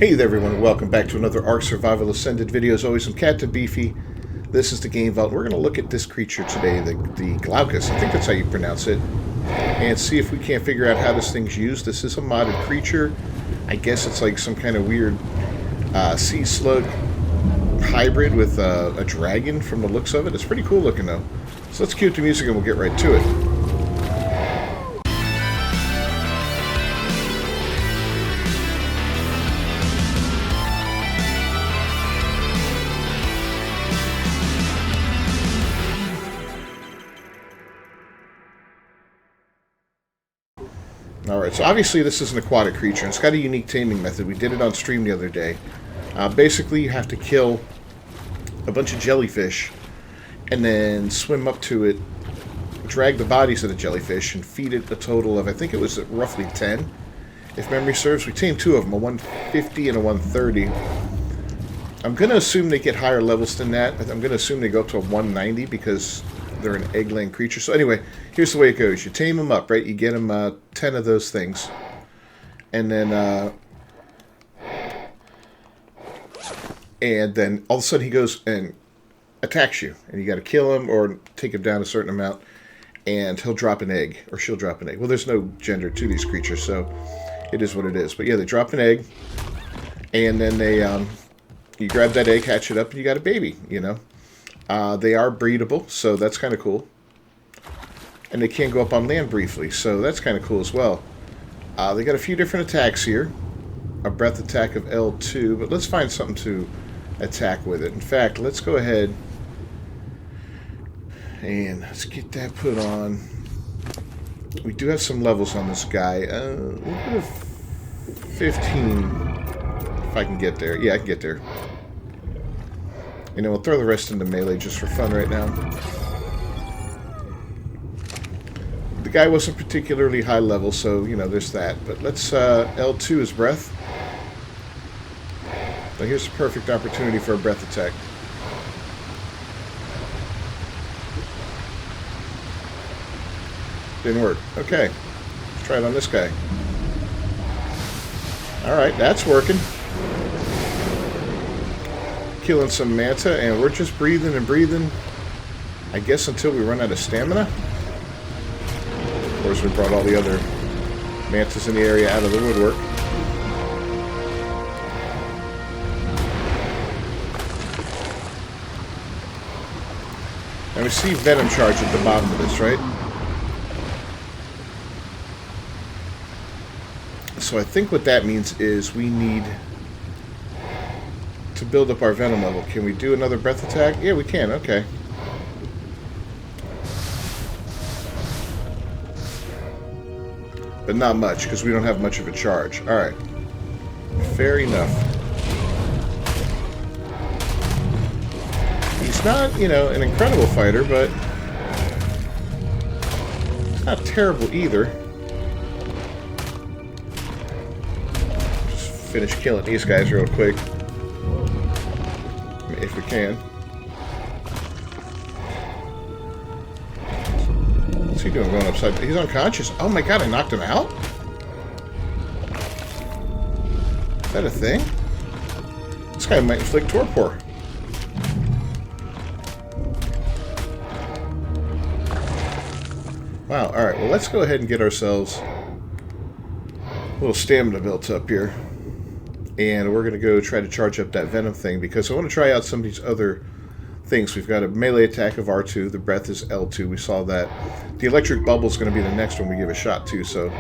Hey there everyone, welcome back to another Ark Survival Ascended video. As always, I'm Captain Beefy. This is the Game Vault. We're going to look at this creature today, the Glaucus, I think that's how you pronounce it, and see if we can't figure out how this thing's used. This is a modded creature. I guess it's like some kind of weird sea slug hybrid with a dragon from the looks of it. It's pretty cool looking though. So let's cue up the music and we'll get right to it. Alright, so obviously this is an aquatic creature. It's got a unique taming method. We did it on stream the other day. Basically, you have to kill a bunch of jellyfish and then swim up to it, drag the bodies of the jellyfish, and feed it a total of, I think it was roughly 10. If memory serves, we tamed two of them, a 150 and a 130. I'm going to assume they get higher levels than that. I'm going to assume they go up to a 190 because they're an egg-laying creature. So anyway, here's the way it goes. You tame them up, right? You get them 10 of those things. And then all of a sudden he goes and attacks you. And you got to kill him or take him down a certain amount. And he'll drop an egg. Or she'll drop an egg. Well, there's no gender to these creatures, so it is what it is. But yeah, they drop an egg. And then they, you grab that egg, hatch it up, and you got a baby, you know. They are breedable, so that's kind of cool. And they can go up on land briefly, so that's kind of cool as well. They got a few different attacks here. A breath attack of L2, but let's find something to attack with it. In fact, let's go ahead and let's get that put on. We do have some levels on this guy. We'll put a 15 if I can get there. Yeah, I can get there. You know, we'll throw the rest into melee just for fun right now. The guy wasn't particularly high level, so, you know, there's that. But let's, L2 is breath. So here's a perfect opportunity for a breath attack. Didn't work. Okay. Let's try it on this guy. Alright, that's working. Killing some manta, and we're just breathing and breathing, I guess, until we run out of stamina. Of course, we brought all the other mantas in the area out of the woodwork. And we see venom charge at the bottom of this, right? So I think what that means is we need to build up our venom level. Can we do another breath attack? Yeah, we can. Okay. But not much, because we don't have much of a charge. Alright. Fair enough. He's not, you know, an incredible fighter, but he's not terrible either. Just finish killing these guys real quick. If we can. What's he doing going upside? He's unconscious. Oh my god, I knocked him out? Is that a thing? This guy might inflict torpor. Wow, alright, well let's go ahead and get ourselves a little stamina built up here. And we're going to go try to charge up that venom thing because I want to try out some of these other things. We've got a melee attack of R2. The breath is L2. We saw that. The electric bubble is going to be the next one we give a shot to. So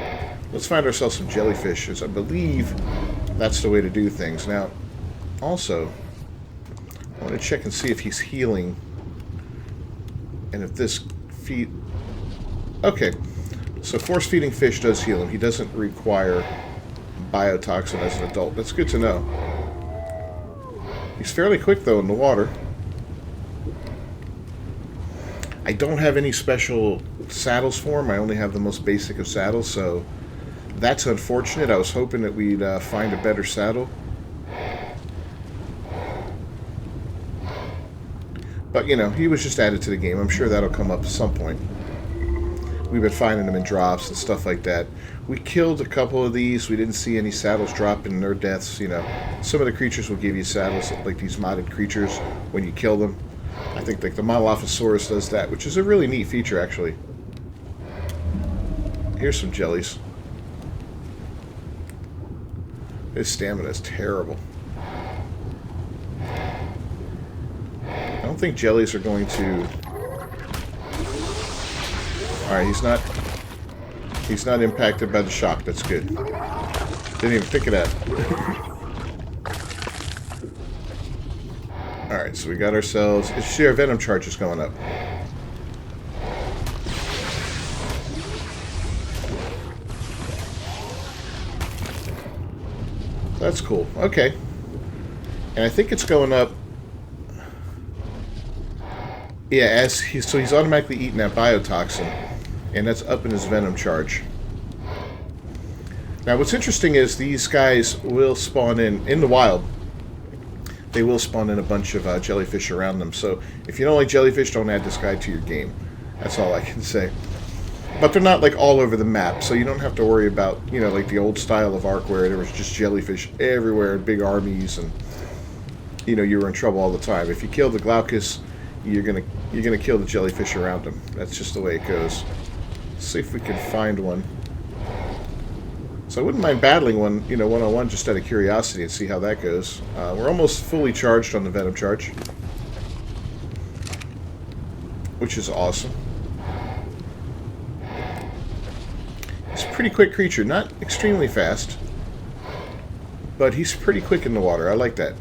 let's find ourselves some jellyfish. I believe that's the way to do things. Now, also, I want to check and see if he's healing. And if this feed... Okay. So force feeding fish does heal him. He doesn't require biotoxin as an adult. That's good to know. He's fairly quick though in the water. I don't have any special saddles for him. I only have the most basic of saddles, so that's unfortunate. I was hoping that we'd find a better saddle. But, you know, he was just added to the game. I'm sure that'll come up at some point. We've been finding them in drops and stuff like that. we killed a couple of these. We didn't see any saddles dropping their deaths. You know, some of the creatures will give you saddles, like these modded creatures, when you kill them. I think like the Monolophosaurus does that, which is a really neat feature, actually. Here's some jellies. His stamina is terrible. I don't think jellies are going to... Alright, he's not impacted by the shock. That's good. Didn't even think of that. Alright, so we got ourselves... You see our venom charges going up. That's cool. Okay. And I think it's going up... Yeah, so he's automatically eating that biotoxin, and that's up in his venom charge. Now, what's interesting is these guys will spawn in the wild. They will spawn in a bunch of jellyfish around them. So if you don't like jellyfish, don't add this guy to your game. That's all I can say. But they're not like all over the map, so you don't have to worry about, you know, like the old style of Ark where there was just jellyfish everywhere in big armies, and you know, you were in trouble all the time. If you kill the Glaucus, you're gonna kill the jellyfish around him. That's just the way it goes. Let's see if we can find one. So I wouldn't mind battling one, you know, one-on-one, just out of curiosity, and see how that goes. We're almost fully charged on the venom charge, which is awesome. He's a pretty quick creature, not extremely fast, but he's pretty quick in the water. I like that.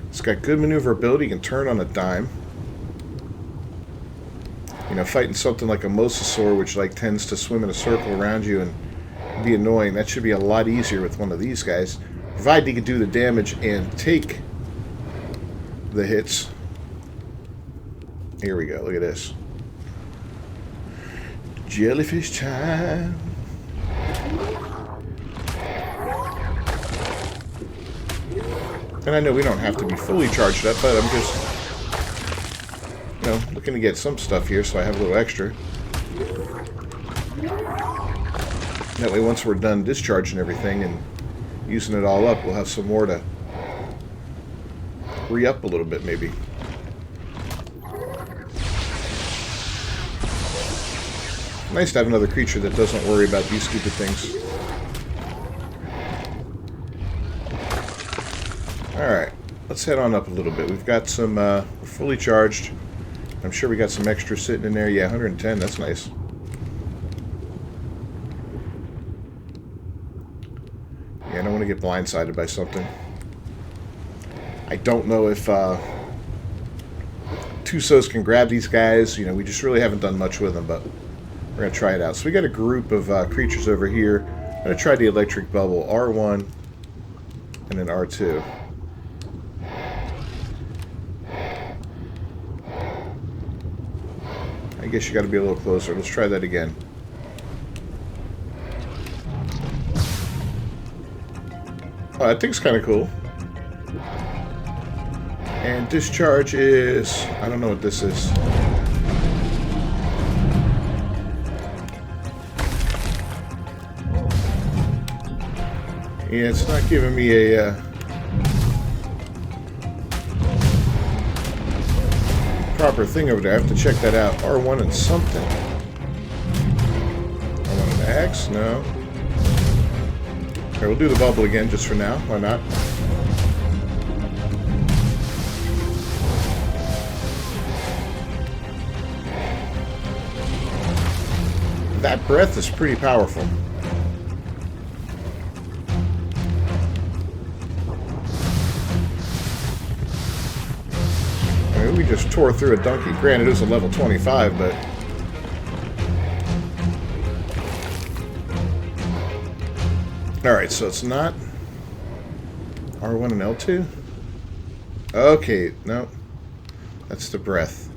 It's got good maneuverability, can turn on a dime. You know, fighting something like a mosasaur, which like tends to swim in a circle around you and be annoying, that should be a lot easier with one of these guys. Provided he can do the damage and take the hits. Here we go, look at this. Jellyfish time. And I know we don't have to be fully charged up, but I'm just, you know, looking to get some stuff here, so I have a little extra. That way, once we're done discharging everything and using it all up, we'll have some more to re-up a little bit, maybe. Nice to have another creature that doesn't worry about these stupid things. Alright, let's head on up a little bit. We've got some, we're fully charged. I'm sure we got some extra sitting in there. Yeah, 110, that's nice. Yeah, I don't want to get blindsided by something. I don't know if Tusos can grab these guys. You know, we just really haven't done much with them, but we're going to try it out. So we got a group of creatures over here. I'm going to try the electric bubble. R1 and then R2. I guess you got to be a little closer. Let's try that again. Oh, that thing's kind of cool. And discharge is... I don't know what this is. Yeah, it's not giving me a... proper thing over there. I have to check that out. R1 and something. R1 and X? No. Okay, we'll do the bubble again just for now. Why not? That breath is pretty powerful. I mean, we just tore through a donkey. Granted, it was a level 25, but... Alright, so it's not R1 and L2? Okay, no. That's the breath.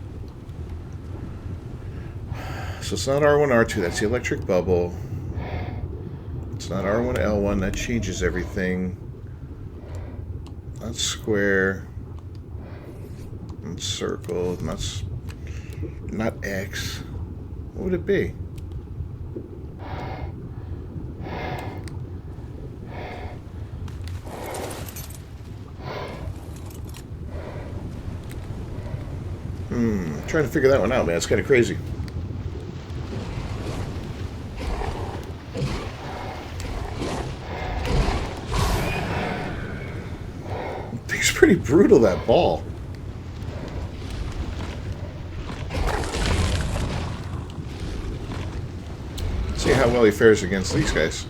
So it's not R1, R2. That's the electric bubble. It's not R1, L1. That changes everything. Not square. Not circle. Not X. What would it be? Trying to figure that one out, man. It's kind of crazy. It's pretty brutal, that ball. Let's see how well he fares against these guys.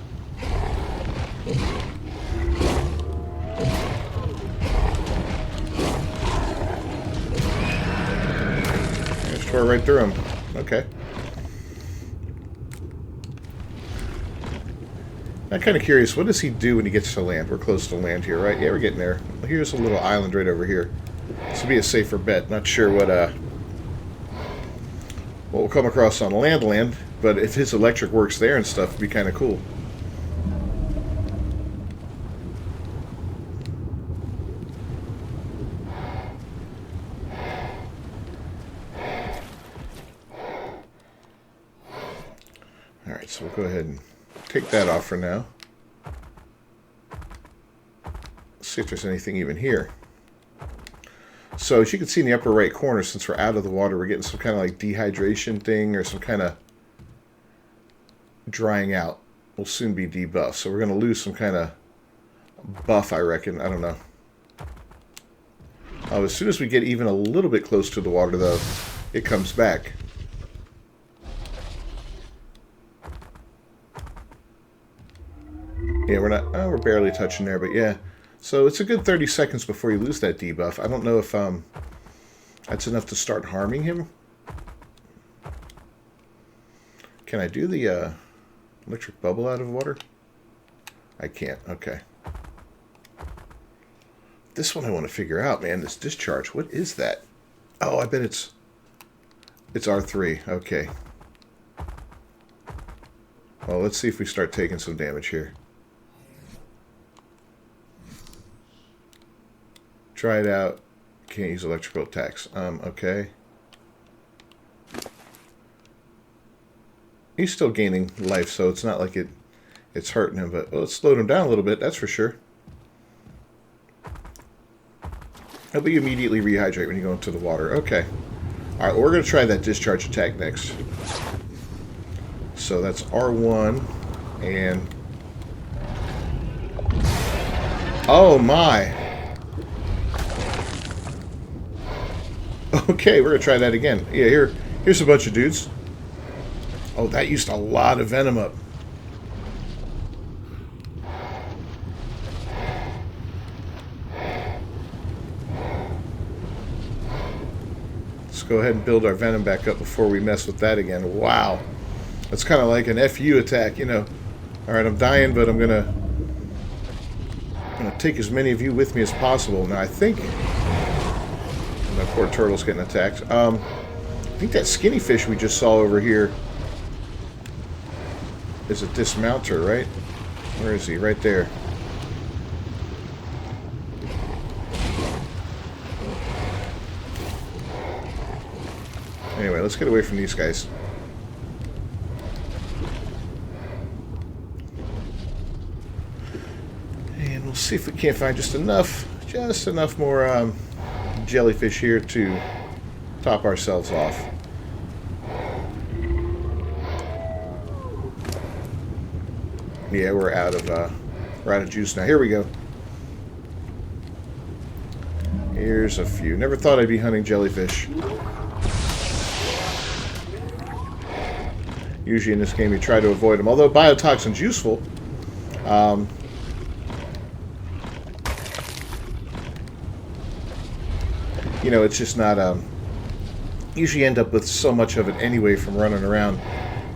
Tore right through him. Okay. I'm kind of curious, what does he do when he gets to land? We're close to land here, right? Yeah, we're getting there. Here's a little island right over here. This would be a safer bet. Not sure what we'll come across on land, but if his electric works there and stuff, it'd be kind of cool. Alright, so we'll go ahead and take that off for now. Let's see if there's anything even here. So as you can see in the upper right corner, since we're out of the water, we're getting some kind of like dehydration thing or some kind of drying out. We'll soon be debuffed. So we're going to lose some kind of buff, I reckon. I don't know. As soon as we get even a little bit close to the water, though, it comes back. Yeah, we're barely touching there, but yeah. So it's a good 30 seconds before you lose that debuff. I don't know if that's enough to start harming him. Can I do the electric bubble out of water? I can't. Okay. This one I want to figure out, man. This discharge. What is that? Oh, I bet it's R3. Okay. Well, let's see if we start taking some damage here. Try it out. Can't use electrical attacks. Okay. He's still gaining life, so it's not like it's hurting him, but well, it slowed him down a little bit, that's for sure. How about you immediately rehydrate when you go into the water? Okay. Alright, well, we're going to try that discharge attack next. So that's R1, and... oh my! Okay, we're going to try that again. Yeah, here's a bunch of dudes. Oh, that used a lot of venom up. Let's go ahead and build our venom back up before we mess with that again. Wow. That's kind of like an FU attack, you know. Alright, I'm dying, but I'm going to take as many of you with me as possible. Now, I think... my poor turtle's getting attacked. I think that skinny fish we just saw over here is a dismounter, right? Where is he? Right there. Anyway, let's get away from these guys. And we'll see if we can't find just enough more jellyfish here to top ourselves off. Yeah, we're out of juice now. Here we go. Here's a few. Never thought I'd be hunting jellyfish. Usually in this game you try to avoid them. Although biotoxin's useful. You know, it's just not... usually end up with so much of it anyway from running around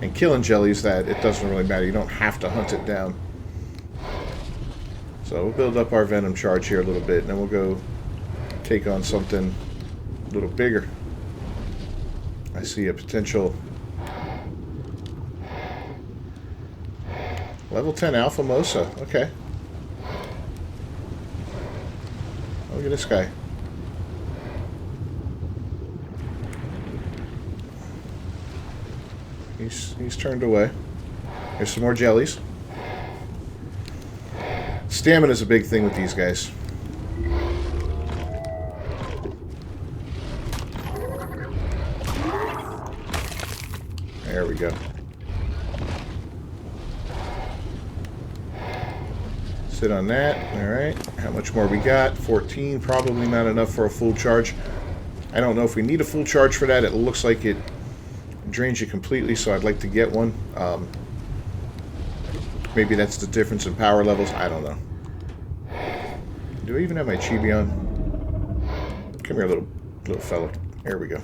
and killing jellies that it doesn't really matter. You don't have to hunt it down. So we'll build up our venom charge here a little bit, and then we'll go take on something a little bigger. I see a potential... level 10 Alpha Mosa. Okay. Look at this guy. He's turned away. There's some more jellies. Stamina is a big thing with these guys. There we go. Sit on that. Alright. How much more we got? 14. Probably not enough for a full charge. I don't know if we need a full charge for that. It looks like it drains you completely, so I'd like to get one. Maybe that's the difference in power levels. I don't know. Do I even have my chibi on? Come here, little fellow. There we go.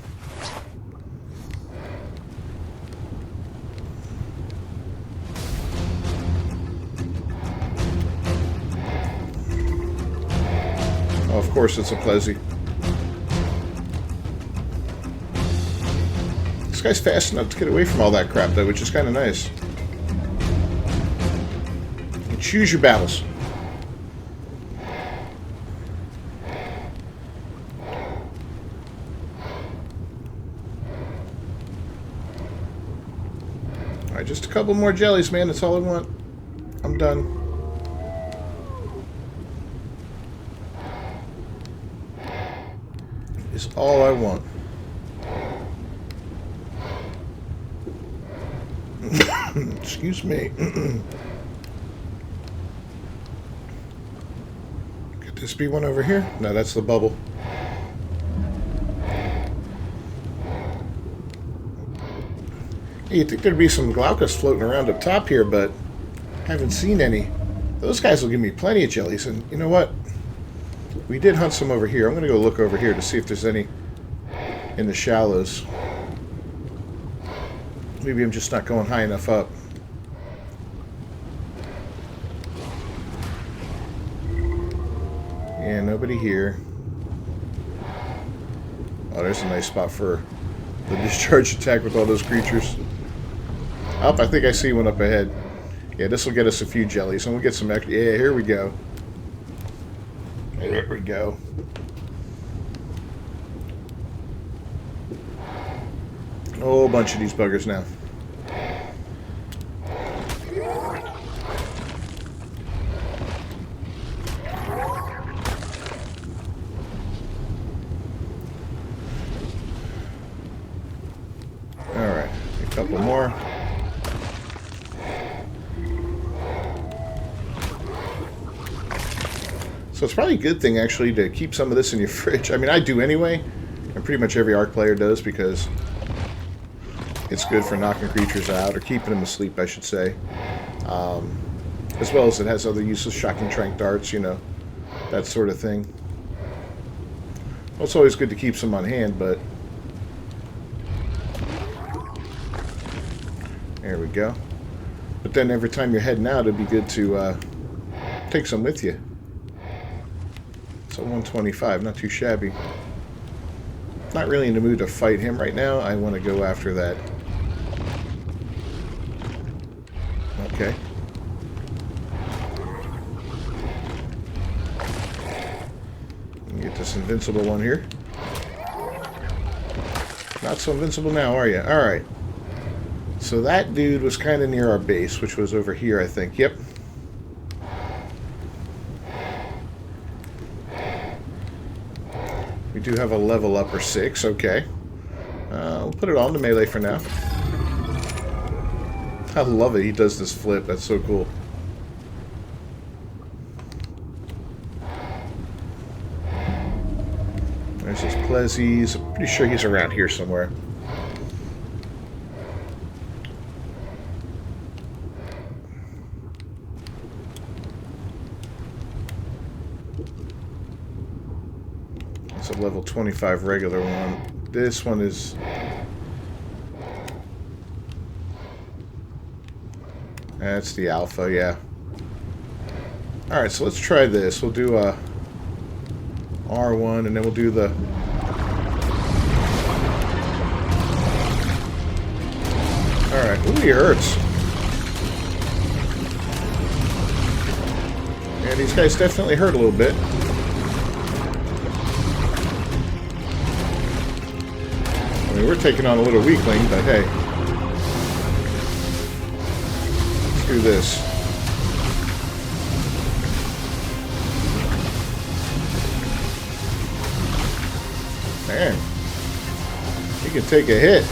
Oh, of course it's a Plezzy. This guy's fast enough to get away from all that crap, though, which is kind of nice. You choose your battles. Alright, just a couple more jellies, man. That's all I want. I'm done. Is all I want. Excuse me. Could this be one over here? No, that's the bubble. You'd think there'd be some Glaucus floating around up top here, but haven't seen any. Those guys will give me plenty of jellies, and you know what? We did hunt some over here. I'm going to go look over here to see if there's any in the shallows. Maybe I'm just not going high enough up. Yeah, nobody here. Oh, there's a nice spot for the discharge attack with all those creatures. Oh, I think I see one up ahead. Yeah, this will get us a few jellies, and we'll get some extra. Yeah, here we go. There we go. A whole bunch of these buggers now. Alright, a couple more. So it's probably a good thing, actually, to keep some of this in your fridge. I mean, I do anyway, and pretty much every ARC player does, because it's good for knocking creatures out, or keeping them asleep, I should say. As well as it has other uses, shocking trank darts, you know, that sort of thing. Well, it's always good to keep some on hand, but... There we go. But then every time you're heading out, it'd be good to take some with you. So 125, not too shabby. Not really in the mood to fight him right now. I want to go after that. Okay. Get this invincible one here. Not so invincible now, are you? Alright. So that dude was kind of near our base, which was over here, I think. Yep. We do have a level up or 6, okay. We'll put it on to melee for now. I love it, he does this flip, that's so cool. There's his Plezzies, I'm pretty sure he's around here somewhere. It's a level 25 regular one. This one is... That's the alpha, yeah. Alright, so let's try this. We'll do a R1 and then we'll do the... Alright, ooh, he hurts. Yeah, these guys definitely hurt a little bit. I mean, we're taking on a little weakling, but hey. through this. Man, he can take a hit.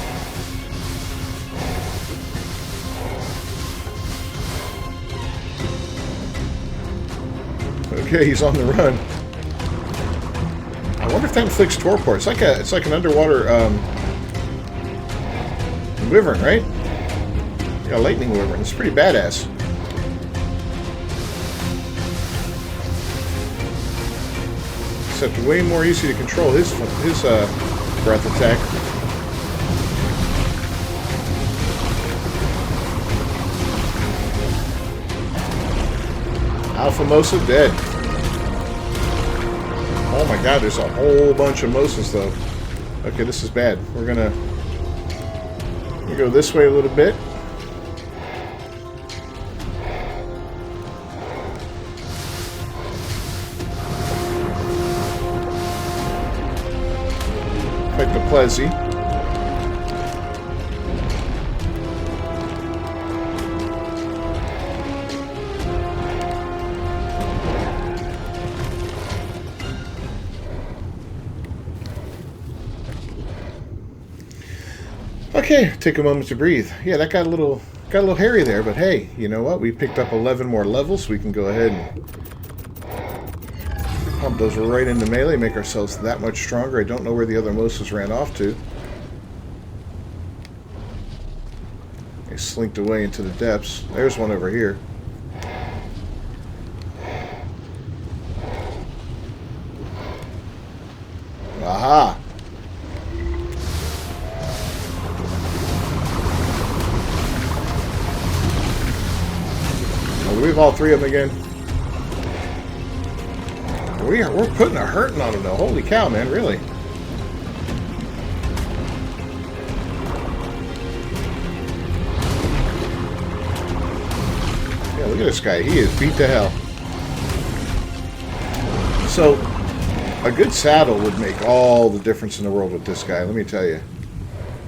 Okay, he's on the run. I wonder if that inflicts torpor. It's like an underwater wyvern, right? Yeah, lightning wyvern. It's pretty badass. Except way more easy to control his breath attack. Alpha Mosa dead. Oh my god, there's a whole bunch of Mosas though. Okay, this is bad. We're gonna go this way a little bit. Fight the Plessy. Okay, take a moment to breathe. Yeah, that got a little hairy there, but hey, you know what? We picked up 11 more levels, so we can go ahead and pump those right into melee, make ourselves that much stronger. I don't know where the other Mosas ran off to. They slinked away into the depths. There's one over here. Aha! We have all three of them again. We're putting a hurting on them though. Holy cow, man! Really? Yeah, look at this guy. He is beat to hell. So, a good saddle would make all the difference in the world with this guy. Let me tell you.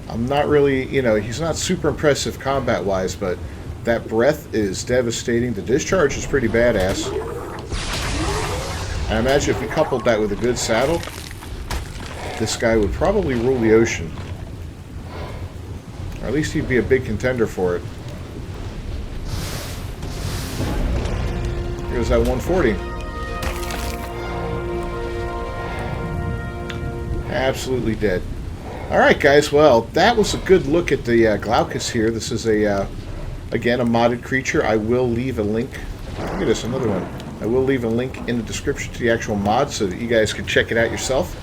I'm not really, he's not super impressive combat-wise, but that breath is devastating. The discharge is pretty badass. I imagine if we coupled that with a good saddle, this guy would probably rule the ocean. Or at least he'd be a big contender for it. Here's that 140. Absolutely dead. Alright guys, well, that was a good look at the Glaucus here. This is again, a modded creature. I will leave a link. Look at this, another one. I will leave a link in the description to the actual mod so that you guys can check it out yourself.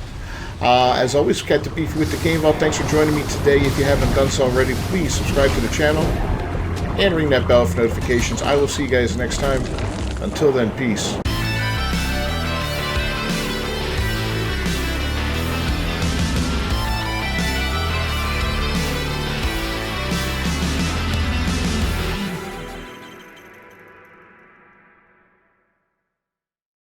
As always, got to beef with the game. Well, thanks for joining me today. If you haven't done so already, please subscribe to the channel and ring that bell for notifications. I will see you guys next time. Until then, peace.